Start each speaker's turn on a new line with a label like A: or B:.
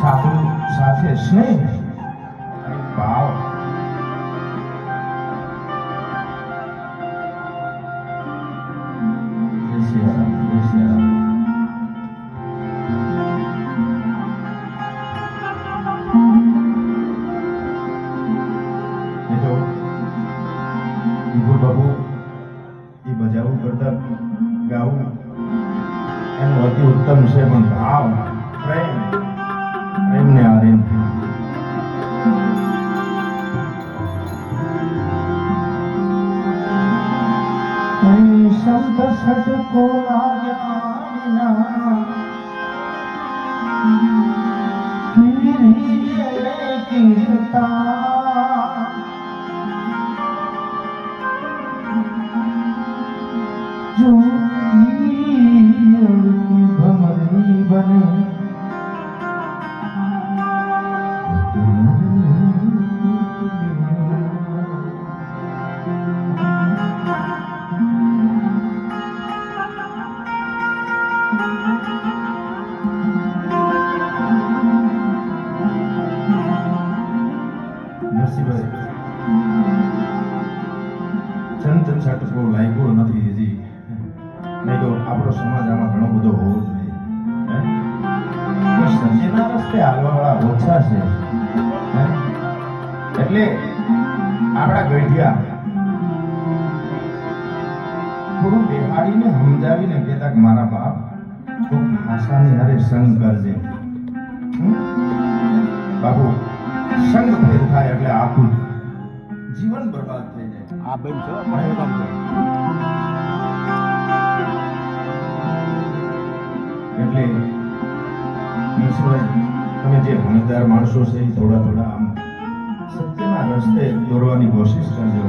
A: સાધુ સાથે સ્નેહ અને ભાવ જય શ્રી રામ, જય શ્રી રામ. બાપુ એ બજાવું કરતા ગાવું એનું અતિ ઉત્તમ છે, પણ ભાવ પ્રેમ પ્રેમને આધીન શબ્દ છટકો લાગ્યા વિના કીર્તા जो भमरी बने નરસિંહભાઈ ચંચન છટકો લાગ્યો નથી હજી, નહીં તો આપણો સમાજ આમાં ઘણો બધો હોવો જોઈએ. સજીના રસ્તે હાલવાવાળા ઓછા છે, એટલે આપણા ગઢિયા થોડું બેહાડીને સમજાવીને કહેતા કે મારા બાપ કોક ભાષાની હારે સંગ કરજે. બાપુ સંગ ફેર થાય એટલે આખું જીવન બરબાદ થઈ જાય.
B: આ બેન છો
A: એટલે નરસિંહભાઈ તમે જે ભણતર માણસો છે એ થોડા થોડા આમ સત્યના રસ્તે દોરવાની કોશિશ કરજો.